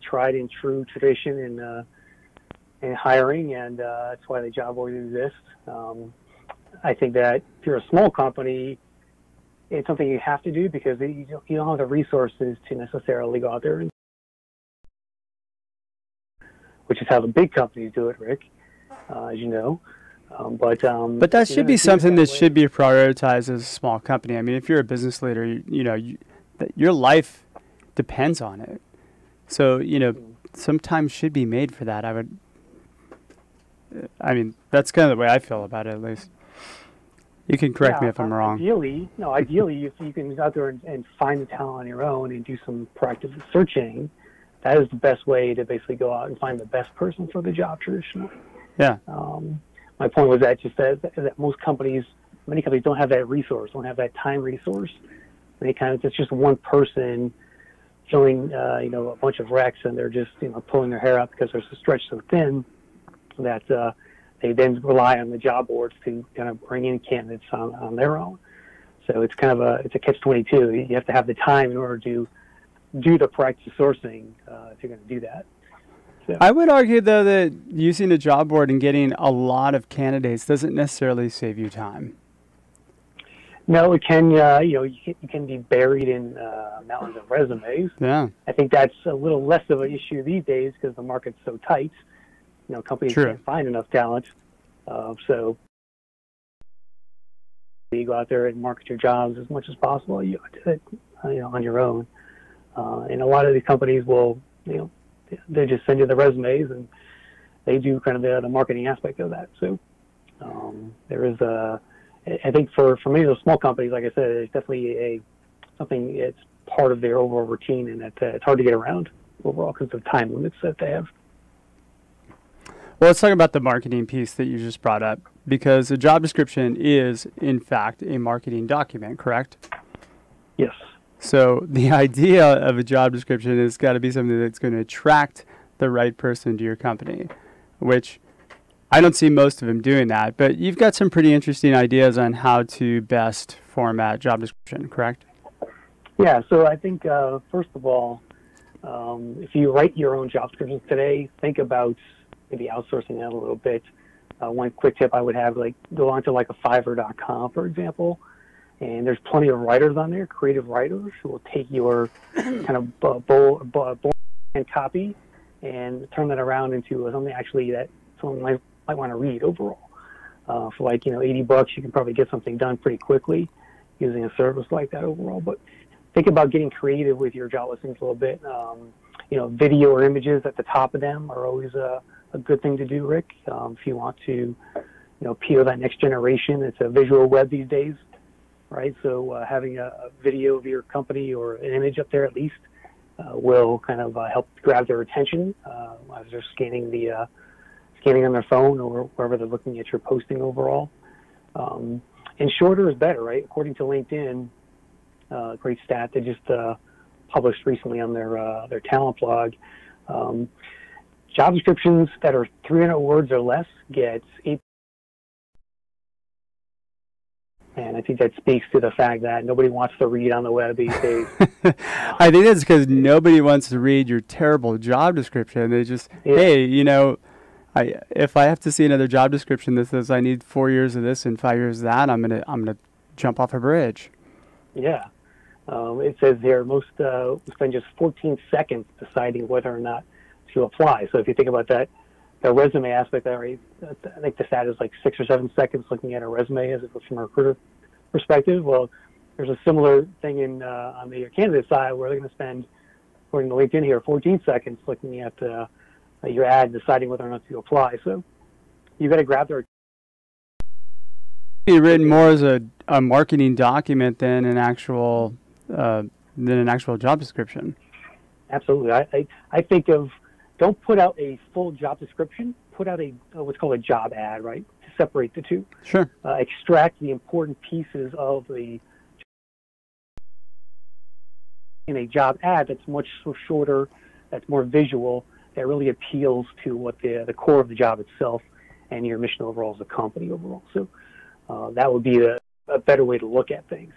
tried and true tradition in hiring, and that's why the job boards exist. I think that if you're a small company, it's something you have to do because you don't have the resources to necessarily go out there, which is how the big companies do it, Rick, as you know. But that should be something that should be prioritized as a small company. I mean, if you're a business leader, your life depends on it. So, some time should be made for that. I mean, that's kind of the way I feel about it, at least. You can correct me if I'm wrong. Ideally, if you can go out there and find the talent on your own and do some proactive searching, that is the best way to basically go out and find the best person for the job traditionally. Yeah. My point was that that many companies don't have that resource, don't have that time resource. It's just one person filling, a bunch of recs, and they're just, pulling their hair out because they're stretched so thin that they then rely on the job boards to kind of bring in candidates on their own. So it's kind of it's a catch-22. You have to have the time in order to do the proactive sourcing if you're going to do that. So. I would argue, though, that using a job board and getting a lot of candidates doesn't necessarily save you time. No, it can. You can be buried in mountains of resumes. Yeah. I think that's a little less of an issue these days because the market's so tight. Companies can't find enough talent. So you go out there and market your jobs as much as possible. You do it, on your own. And a lot of these companies will, they just send you the resumes and they do kind of the marketing aspect of that. So there is I think for many of those small companies, like I said, it's definitely something. It's part of their overall routine, and it's hard to get around overall because of time limits that they have. Well, let's talk about the marketing piece that you just brought up, because a job description is, in fact, a marketing document, correct? Yes. So the idea of a job description has got to be something that's going to attract the right person to your company, which I don't see most of them doing that. But you've got some pretty interesting ideas on how to best format job description, correct? Yeah, so I think, first of all, if you write your own job descriptions today, think about maybe outsourcing that a little bit. One quick tip I would have, go onto a Fiverr.com, for example, and there's plenty of writers on there, creative writers, who will take your kind of bold copy and turn that around into something actually that someone might want to read overall. For $80, you can probably get something done pretty quickly using a service like that overall. But think about getting creative with your job listings a little bit. Video or images at the top of them are always a good thing to do, Rick. If you want to, appeal that next generation, it's a visual web these days, right? So having a video of your company or an image up there at least will kind of help grab their attention as they're scanning on their phone or wherever they're looking at your posting overall. And shorter is better, right? According to LinkedIn, great stat they just published recently on their talent blog. Job descriptions that are 300 words or less get 8. And I think that speaks to the fact that nobody wants to read on the web these days. I think that's because nobody wants to read your terrible job description. They just, hey, if I have to see another job description that says I need 4 years of this and 5 years of that, I'm gonna jump off a bridge. Yeah. It says here most spend just 14 seconds deciding whether or not to apply. So if you think about that, the resume aspect, I think the stat is 6 or 7 seconds looking at a resume as it goes from a recruiter perspective. Well, there's a similar thing on the candidate side where they're going to spend, according to LinkedIn here, 14 seconds looking at your ad, deciding whether or not to apply. So you've got to grab their. Be written more as a marketing document than an actual job description. Absolutely. I think of, don't put out a full job description, put out what's called a job ad, right, to separate the two. Sure. Extract the important pieces of in a job ad that's much shorter, that's more visual, that really appeals to what the core of the job itself and your mission overall as a company overall. So that would be a better way to look at things.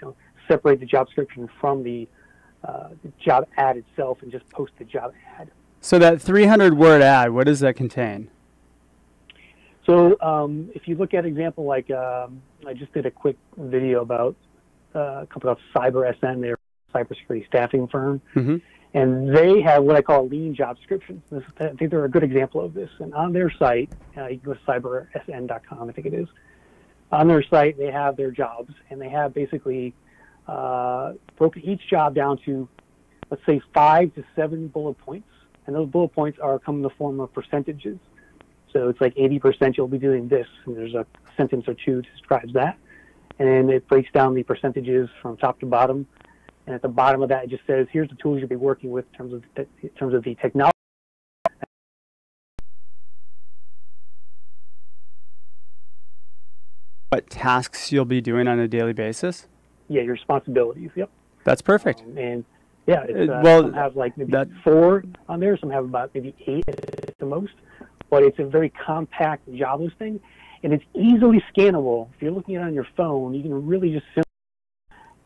Separate the job description from the job ad itself and just post the job ad So that 300-word ad, what does that contain? So if you look at example like I just did a quick video about a company called CyberSN. They're a cybersecurity staffing firm, and they have what I call lean job descriptions. I think they're a good example of this. And on their site, you can go to cybersn.com, I think it is. On their site, they have their jobs, and they have basically broken each job down to, let's say, 5 to 7 bullet points, and those bullet points come in the form of percentages. So it's like 80% you'll be doing this, and there's a sentence or two that describes that. And then it breaks down the percentages from top to bottom. And at the bottom of that, it just says, here's the tools you'll be working with in terms of the technology. What tasks you'll be doing on a daily basis? Yeah, your responsibilities, yep. That's perfect. And yeah, it's, well, some have like maybe 4 on there, some have about maybe 8 at the most. But it's a very compact job listing, and it's easily scannable. If you're looking at it on your phone, you can really just simply,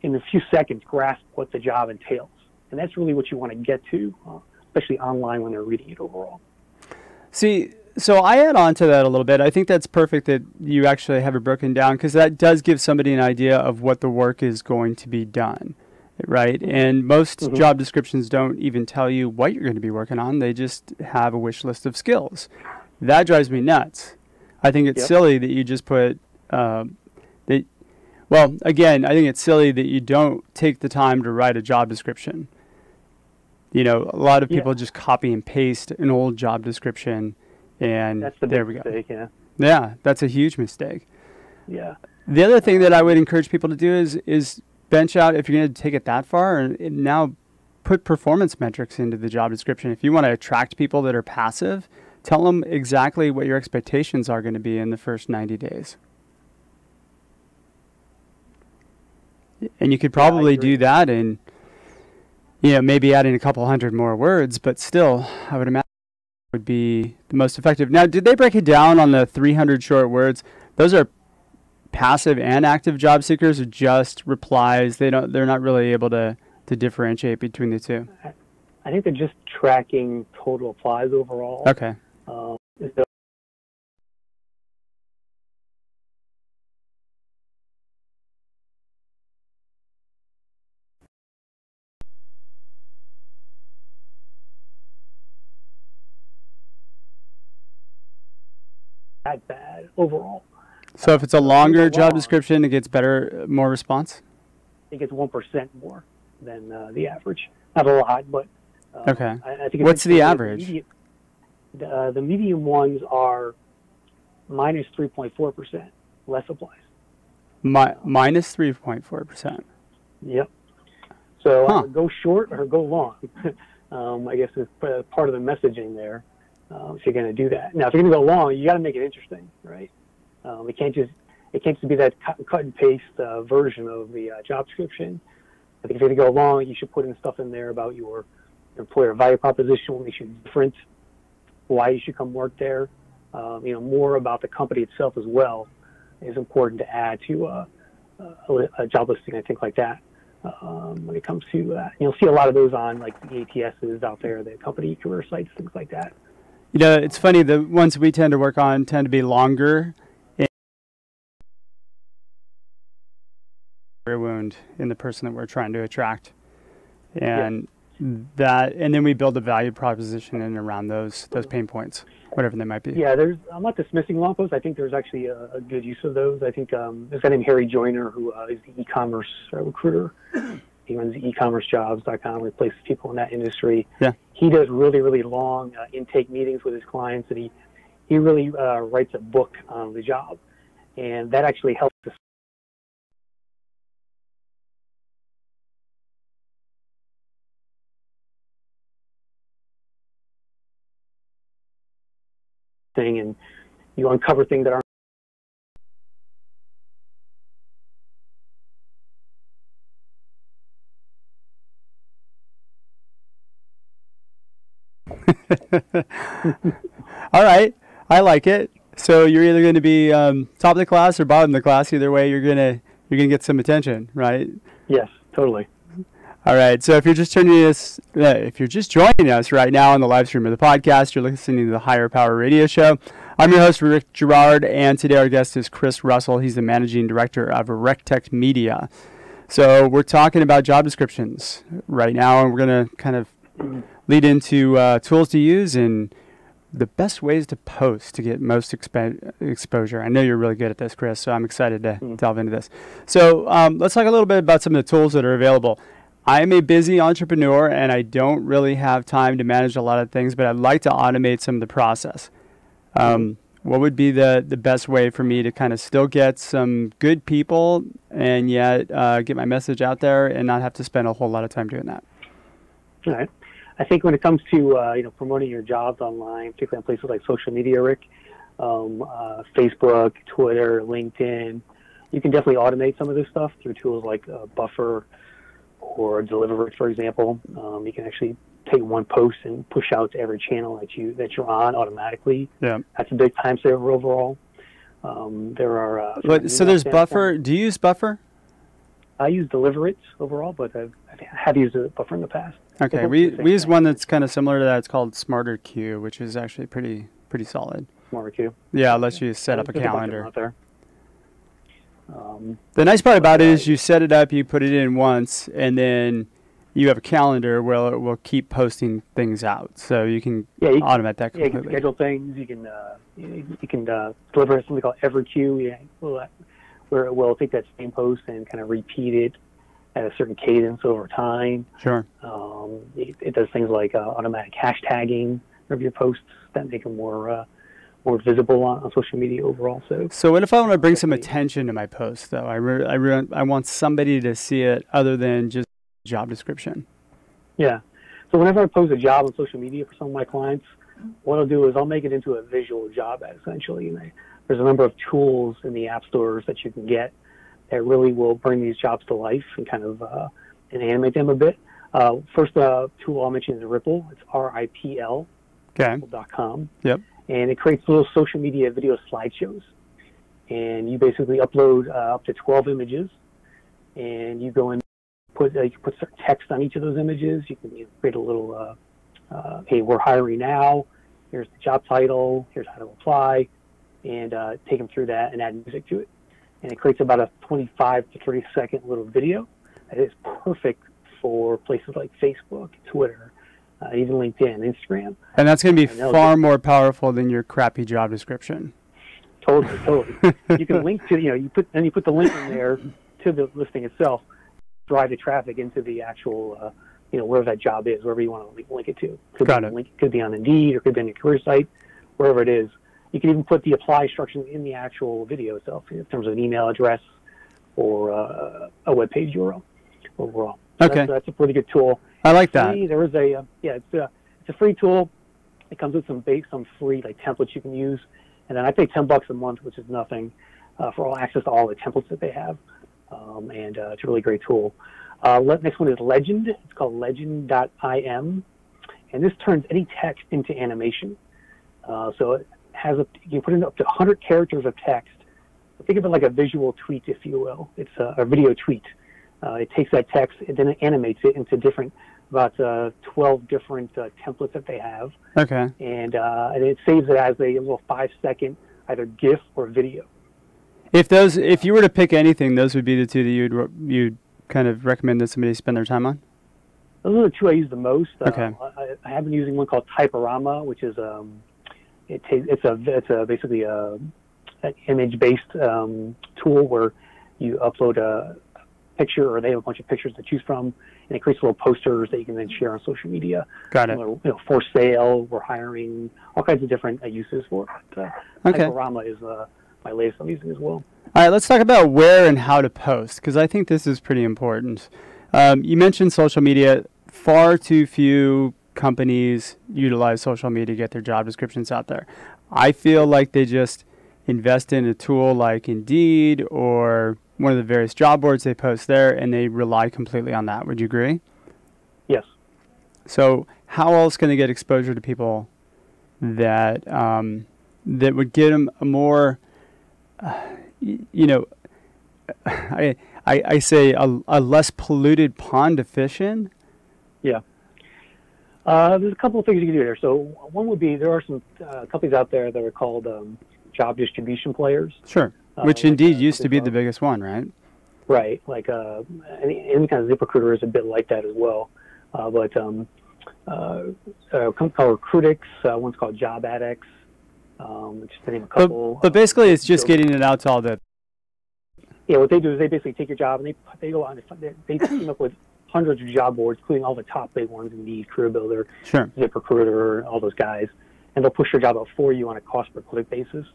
in a few seconds, grasp what the job entails. And that's really what you want to get to, especially online when they're reading it overall. See, so I add on to that a little bit. I think that's perfect that you actually have it broken down, because that does give somebody an idea of what the work is going to be done, right? And most job descriptions don't even tell you what you're going to be working on. They just have a wish list of skills. That drives me nuts. I think it's silly that you just put well, again, I think it's silly that you don't take the time to write a job description. You know, a lot of people just copy and paste an old job description, and that's the there big we go. Mistake, yeah, that's a huge mistake. Yeah. The other thing that I would encourage people to do is bench out, if you're going to take it that far, and now put performance metrics into the job description. If you want to attract people that are passive, tell them exactly what your expectations are going to be in the first 90 days. And you could probably do that and, you know, maybe adding a couple hundred more words, but still, I would imagine would be the most effective. Now, did they break it down on the 300 short words? Those are passive and active job seekers, or just replies? They're not really able to differentiate between the two. I think they're just tracking total applies overall. Okay. That bad overall. So if it's a longer job description, it gets more response? I think it's 1% more than the average. Not a lot, but okay. I think what's the average? The medium ones are minus 3.4%, less applies. Minus 3.4%. Yep. So go short or go long. I guess it's part of the messaging there. If you're going to do that. Now, if you're going to go long, you got to make it interesting, right? It can't just be that cut and paste version of the job description. I think if you're going to go long, you should put in stuff in there about your employer value proposition, what makes you different, why you should come work there. More about the company itself as well is important to add to a job listing, I think, like that. When it comes to that, you'll see a lot of those on like the ATSs out there, the company career sites, things like that. You know, it's funny, the ones we tend to work on tend to be longer. Wound in the person that we're trying to attract, and and then we build a value proposition in around those pain points, whatever they might be. Yeah, I'm not dismissing long posts. I think there's actually a good use of those. I think there's a guy named Harry Joyner who is the e-commerce recruiter. He runs ecommercejobs.com, replaces people in that industry. Yeah. He does really, really long intake meetings with his clients, and he really writes a book on the job, and that actually helps us. Thing, and you uncover things that aren't. All right, I like it. So you're either going to be top of the class or bottom of the class. Either way, you're gonna get some attention, right? Yes, totally. All right. So if you're just joining us right now on the live stream of the podcast, you're listening to the Higher Power Radio Show. I'm your host, Rick Girard, and today our guest is Chris Russell. He's the managing director of RecTech Media. So we're talking about job descriptions right now, and we're going to kind of lead into tools to use and the best ways to post to get most exposure. I know you're really good at this, Chris, so I'm excited to delve into this. So let's talk a little bit about some of the tools that are available. I'm a busy entrepreneur, and I don't really have time to manage a lot of things, but I'd like to automate some of the process. What would be the best way for me to kind of still get some good people and yet get my message out there and not have to spend a whole lot of time doing that? All right. I think when it comes to promoting your jobs online, particularly on places like social media, Rick, Facebook, Twitter, LinkedIn, you can definitely automate some of this stuff through tools like Buffer or Deliverr, for example. You can actually take one post and push out to every channel that you're on automatically. Yeah, that's a big time saver overall. There are. So there's Buffer. Do you use Buffer? I use Deliverr overall, but I have used Buffer in the past. Okay, we use one that's kind of similar to that. It's called Smarter Queue, which is actually pretty solid. Smarter Queue. Yeah, unless you set up a calendar. Out there. The nice part about it is you set it up, you put it in once, and then you have a calendar where it will keep posting things out. So you can automate that completely. Yeah, you can schedule things. You can deliver something called EverQueue, where it will take that same post and kind of repeat it at a certain cadence over time. Sure. It does things like automatic hashtagging of your posts that make them more visible on social media overall. So what if I want to bring some attention to my post, though? I want somebody to see it other than just job description. Yeah. So whenever I post a job on social media for some of my clients, what I'll do is I'll make it into a visual job ad, essentially. And there's a number of tools in the app stores that you can get that really will bring these jobs to life and kind of and animate them a bit. First tool I'll mention is Ripple. It's RIPL. Okay. .com. Yep. And it creates little social media video slideshows. And you basically upload up to 12 images, and you go in, you can put certain text on each of those images. You can create a little, hey, we're hiring now. Here's the job title. Here's how to apply, and take them through that and add music to it. And it creates about a 25 to 30 second little video that is perfect for places like Facebook, Twitter, even LinkedIn, Instagram. And that's going to be far more powerful than your crappy job description. Totally. You can link to, you put the link in there to the listing itself, drive the traffic into the actual, wherever that job is, wherever you want to link it to. Could be on Indeed, or could be on your career site, wherever it is. You can even put the apply instructions in the actual video itself in terms of an email address or a web page URL overall. Okay. That's a pretty good tool. I like that. There is it's a free tool. It comes with some free templates you can use, and then I pay $10 a month, which is nothing, for all access to all the templates that they have, and it's a really great tool. Next one is Legend. It's called Legend.im, and this turns any text into animation. So it has you can put in up to 100 characters of text. Think of it like a visual tweet, if you will. It's a video tweet. It takes that text and then it animates it into about 12 different templates that they have. Okay. And it saves it as a little 5-second either GIF or video. If you were to pick anything, those would be the two that you'd kind of recommend that somebody spend their time on? Those are the two I use the most. Okay. I have been using one called Typorama, which is it's basically an image-based tool where you upload a picture, or they have a bunch of pictures to choose from, and it creates little posters that you can then share on social media. Got it. For sale, we're hiring, all kinds of different uses for it. Okay. Typorama is my latest I'm using as well. All right, let's talk about where and how to post, because I think this is pretty important. You mentioned social media. Far too few companies utilize social media to get their job descriptions out there. I feel like they just invest in a tool like Indeed or one of the various job boards they post there, and they rely completely on that. Would you agree? Yes. So how else can they get exposure to people that that would give them a more, I I say a less polluted pond to fish in? Yeah. There's a couple of things you can do there. So one would be there are some companies out there that are called job distribution players. Sure. Which Indeed used to be the biggest one, right? Right. Like any kind of ZipRecruiter is a bit like that as well. But a company called Recruitix, one's called JobAdX, just to name a couple. But basically, it's just getting it out to all the. Yeah, what they do is they basically take your job and they go on. They team up with hundreds of job boards, including all the top big ones, Indeed, CareerBuilder, sure, ZipRecruiter, all those guys, and they'll push your job out for you on a cost per click basis.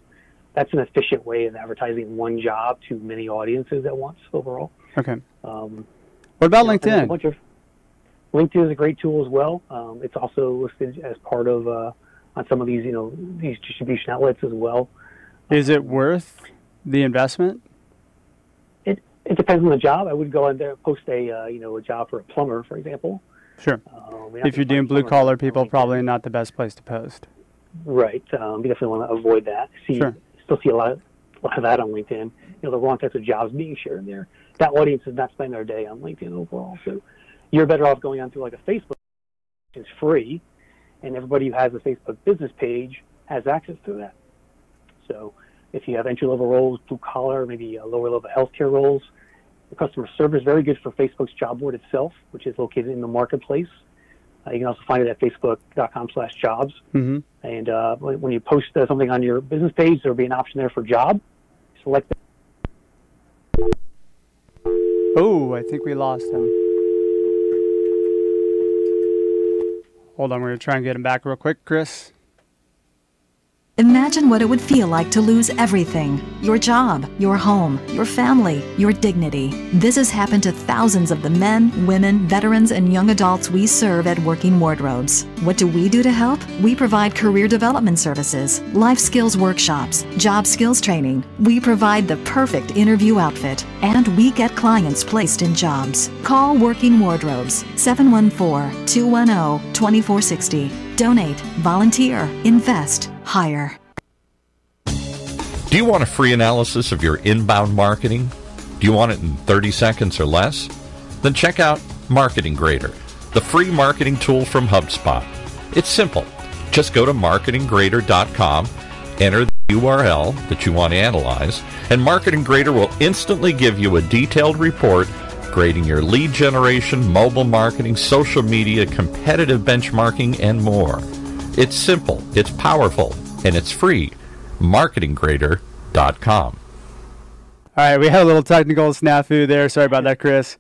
That's an efficient way of advertising one job to many audiences at once overall. Okay. What about LinkedIn? LinkedIn is a great tool as well. It's also listed as part of on some of these, these distribution outlets as well. Is it worth the investment? It depends on the job. I would go in there and post a job for a plumber, for example. Sure. If you're doing blue collar people, probably not the best place to post. Right. You definitely want to avoid that. Sure. Still see a lot of that on LinkedIn. The wrong types of jobs being shared in there. That audience is not spending their day on LinkedIn overall. So you're better off going onto like a Facebook, which is free, and everybody who has a Facebook business page has access to that. So if you have entry-level roles, blue-collar, maybe lower-level healthcare roles, the customer service is very good for Facebook's job board itself, which is located in the marketplace. You can also find it at facebook.com/jobs. Mm-hmm. And when you post something on your business page, there will be an option there for job. Select that. Oh, I think we lost him. Hold on, we're going to try and get him back real quick, Chris. Imagine what it would feel like to lose everything. Your job, your home, your family, your dignity. This has happened to thousands of the men, women, veterans, and young adults we serve at Working Wardrobes. What do we do to help? We provide career development services, life skills workshops, job skills training. We provide the perfect interview outfit, and we get clients placed in jobs. Call Working Wardrobes, 714-210-2460. Donate, volunteer, invest, hire. Do you want a free analysis of your inbound marketing? Do you want it in 30 seconds or less? Then check out Marketing Grader, the free marketing tool from HubSpot. It's simple. Just go to marketinggrader.com, enter the URL that you want to analyze, and Marketing Grader will instantly give you a detailed report grading your lead generation, mobile marketing, social media, competitive benchmarking, and more. It's simple, it's powerful, and it's free. marketinggrader.com. All right, we had a little technical snafu there. Sorry about that, Chris.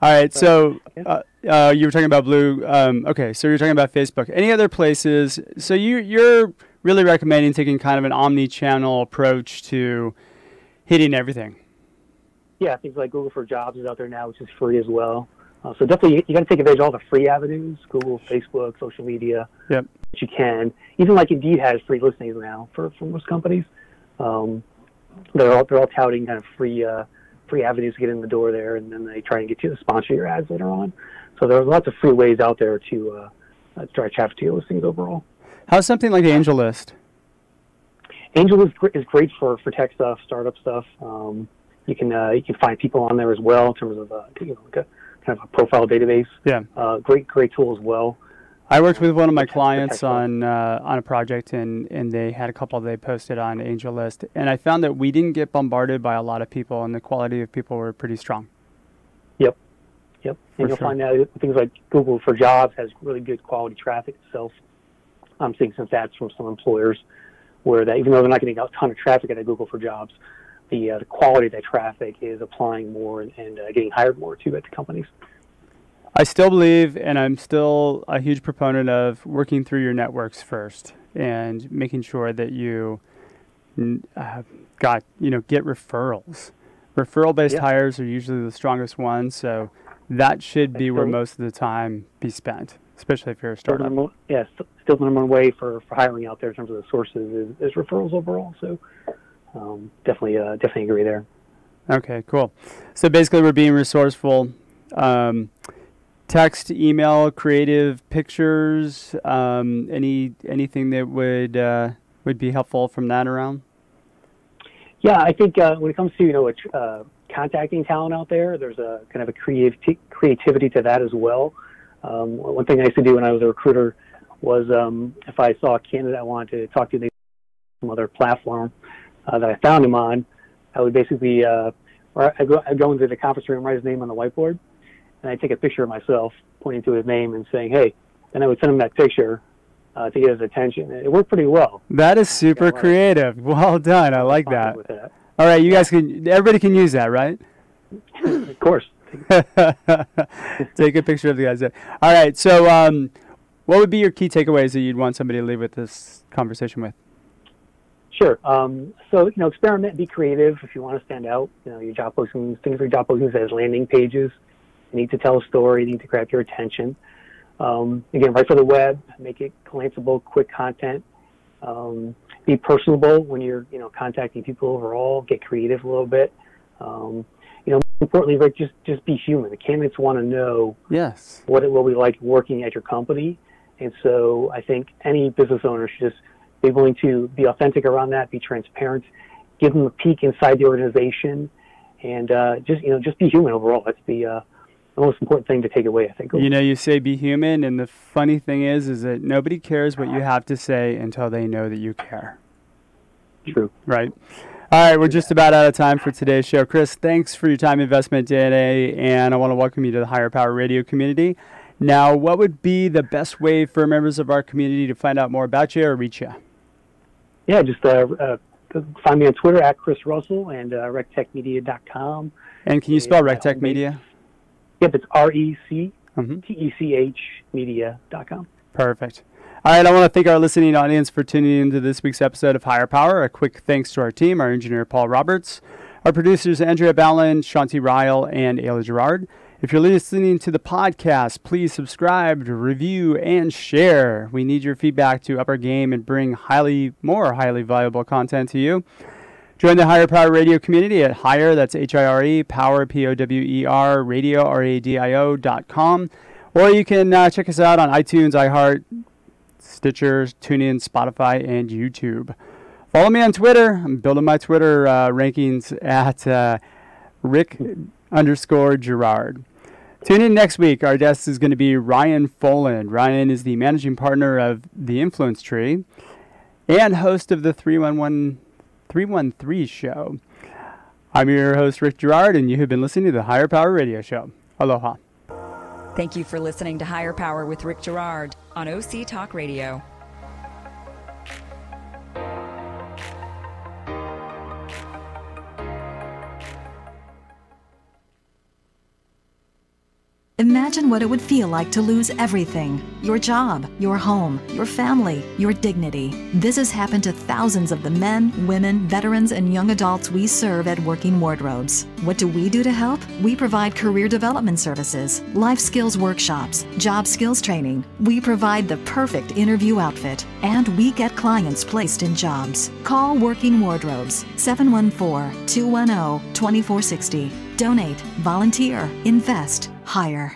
All right, so you were talking about Blue. Okay, so you're talking about Facebook. Any other places? So you're really recommending taking kind of an omni-channel approach to hitting everything. Yeah, things like Google for Jobs is out there now, which is free as well. So definitely, you got to take advantage of all the free avenues: Google, Facebook, social media. Yep. That you can. Even like Indeed has free listings now for most companies. They're all touting kind of free avenues to get in the door there, and then they try and get you to sponsor your ads later on. So there's lots of free ways out there to drive traffic to your listings overall. How's something like AngelList? AngelList is great for tech stuff, startup stuff. You can find people on there as well in terms of like a kind of a profile database. Yeah. Great tool as well. I worked with one of my clients on a project, and they had a couple they posted on AngelList, and I found that we didn't get bombarded by a lot of people, and the quality of people were pretty strong. Yep. And you'll find that things like Google for Jobs has really good quality traffic itself. I'm seeing some stats from some employers where that even though they're not getting a ton of traffic at Google for Jobs, the quality of that traffic is applying more and getting hired more too at the companies. I still believe, and I'm still a huge proponent of working through your networks first and making sure that you get referrals. Referral-based hires are usually the strongest ones, so that should be where most of the time be spent, especially if you're a startup. Still the number one way for hiring out there in terms of the sources is referrals overall. So definitely agree there. Okay, cool. So basically, we're being resourceful. Text, email, creative pictures, anything that would be helpful from that around? Yeah, I think when it comes to contacting talent out there. There's a kind of a creativity to that as well. One thing I used to do when I was a recruiter was if I saw a candidate I wanted to talk to, they some other platform that I found him on, I would basically I'd go into the conference room, write his name on the whiteboard, and I'd take a picture of myself pointing to his name and saying, "Hey," and I would send him that picture to get his attention. It worked pretty well. That is super creative. Well done. I like that. All right, you guys everybody can use that, right? Of course. Take a picture of the guys there. All right, so what would be your key takeaways that you'd want somebody to leave with this conversation with? Sure. So, experiment, be creative if you want to stand out. Your job postings, think of your job postings as landing pages. You need to tell a story. You need to grab your attention. Again, write for the web. Make it glanceable, quick content. Be personable when you're, contacting people overall. Get creative a little bit. Importantly, Rick, just be human. The candidates want to know what it will be like working at your company. And so I think any business owner should just be willing to be authentic around that, be transparent, give them a peek inside the organization, and just be human overall. That's the most important thing to take away, I think. You say be human, and the funny thing is that nobody cares what you have to say until they know that you care. True. Right. All right, we're just about out of time for today's show. Chris, thanks for your time investment today, and I want to welcome you to the Higher Power Radio community. Now, what would be the best way for members of our community to find out more about you or reach you? Yeah, just find me on Twitter at Chris Russell and RecTechMedia.com. And can you spell RecTech Media? Yep, it's RecTech Media.com. Perfect. All right, I want to thank our listening audience for tuning into this week's episode of Higher Power. A quick thanks to our team, our engineer Paul Roberts, our producers Andrea Ballin, Shanti Ryle, and Ayla Gerard. If you're listening to the podcast, please subscribe, review, and share. We need your feedback to up our game and bring more highly valuable content to you. Join the Higher Power Radio community at Higher, that's H-I-R-E, Power, P-O-W-E-R, radio, R-A-D-I-O.com. Or you can check us out on iTunes, iHeart, Stitcher, TuneIn, Spotify, and YouTube. Follow me on Twitter. I'm building my Twitter rankings at Rick_Gerard. Tune in next week. Our guest is going to be Ryan Foland. Ryan is the managing partner of The Influence Tree and host of the 313 show. I'm your host, Rick Gerard, and you have been listening to the Higher Power Radio Show. Aloha. Thank you for listening to Higher Power with Rick Gerard on OC Talk Radio. Imagine what it would feel like to lose everything: your job, your home, your family, your dignity. This has happened to thousands of the men, women, veterans, and young adults we serve at Working Wardrobes. What do we do to help? We provide career development services, life skills workshops, job skills training. We provide the perfect interview outfit, and we get clients placed in jobs. Call Working Wardrobes, 714-210-2460. Donate, volunteer, invest, hire.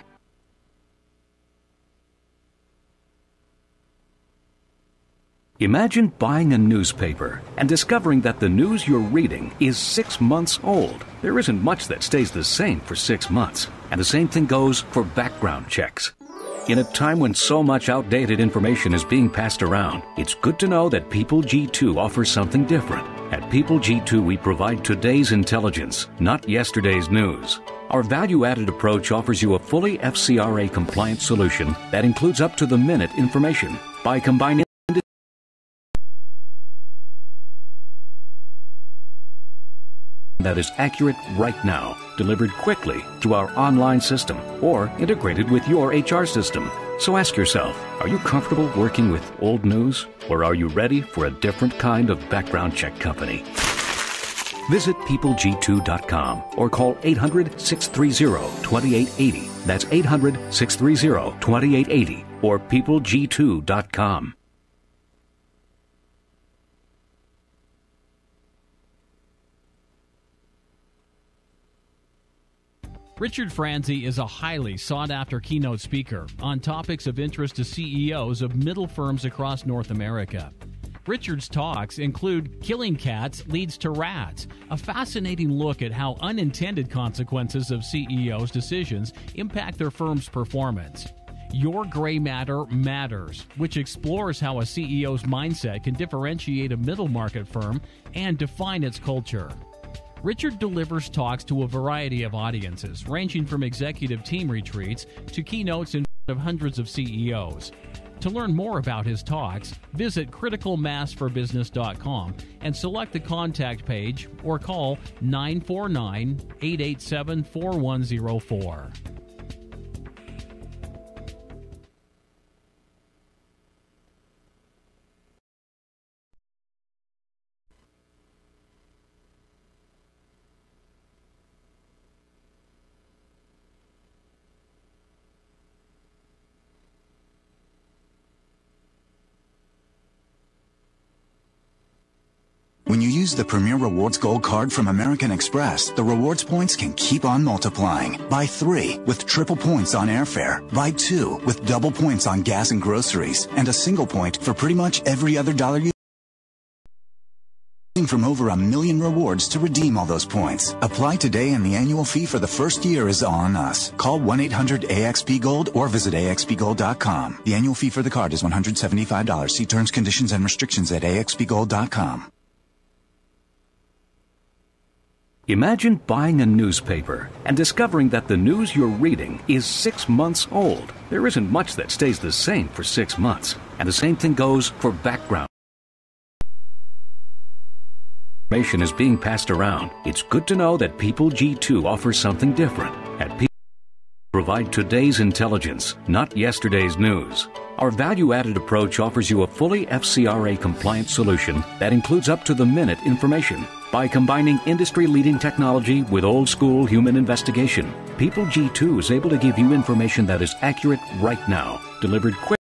Imagine buying a newspaper and discovering that the news you're reading is 6 months old. There isn't much that stays the same for 6 months, and the same thing goes for background checks. In a time when so much outdated information is being passed around, it's good to know that People G2 offers something different. At People G2, we provide today's intelligence, not yesterday's news. Our value-added approach offers you a fully FCRA-compliant solution that includes up-to-the-minute information. By combining that is accurate right now, delivered quickly to our online system, or integrated with your HR system. So ask yourself, are you comfortable working with old news, or are you ready for a different kind of background check company? Visit peopleg2.com or call 800-630-2880. That's 800-630-2880 or peopleg2.com. Richard Franzi is a highly sought-after keynote speaker on topics of interest to CEOs of middle firms across North America. Richard's talks include Killing Cats Leads to Rats, a fascinating look at how unintended consequences of CEOs' decisions impact their firm's performance. Your Gray Matter Matters, which explores how a CEO's mindset can differentiate a middle market firm and define its culture. Richard delivers talks to a variety of audiences, ranging from executive team retreats to keynotes in front of hundreds of CEOs. To learn more about his talks, visit criticalmassforbusiness.com and select the contact page or call 949-887-4104. When you use the Premier Rewards Gold Card from American Express, the rewards points can keep on multiplying. Buy 3 with triple points on airfare. Buy 2 with double points on gas and groceries. And a single point for pretty much every other dollar you from over 1 million rewards to redeem all those points. Apply today and the annual fee for the first year is on us. Call 1-800-AXP-GOLD or visit AXPGold.com. The annual fee for the card is $175. See terms, conditions, and restrictions at AXPGold.com. Imagine buying a newspaper and discovering that the news you're reading is 6 months old. There isn't much that stays the same for 6 months. And the same thing goes for background. Information is being passed around. It's good to know that People G2 offers something different. At People provide today's intelligence, not yesterday's news. Our value-added approach offers you a fully FCRA-compliant solution that includes up-to-the-minute information. By combining industry-leading technology with old-school human investigation, People G2 is able to give you information that is accurate right now, delivered quickly.